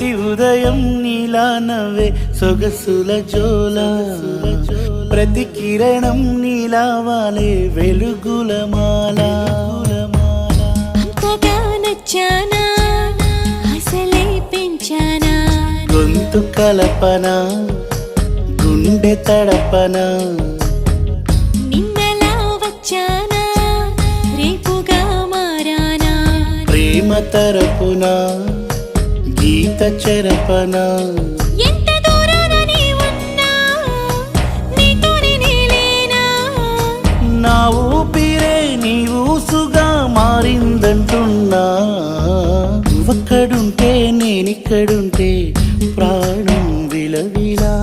ప్రతి ఉదయం నీలా నవ్వే సొగసుల జోల ప్రతి కిరణం నీలా వాలే వెలుగుల మాల అంతగా నచ్చానా అసలే పెంచానా గొంతు కలపన గుండె తడపన నిన్నలా వచ్చానా రేపుగా మారానా ప్రేమ తరపున గీత చెరపన ఎంత దూరాన నీ ఉన్నా నీతోనే నేలేనా నా ఊపిరే నీ ఊసుగా మారిందంటున్నా నువ్వక్కడుంటే నేనిక్కడుంటే ప్రాణం విలవిలా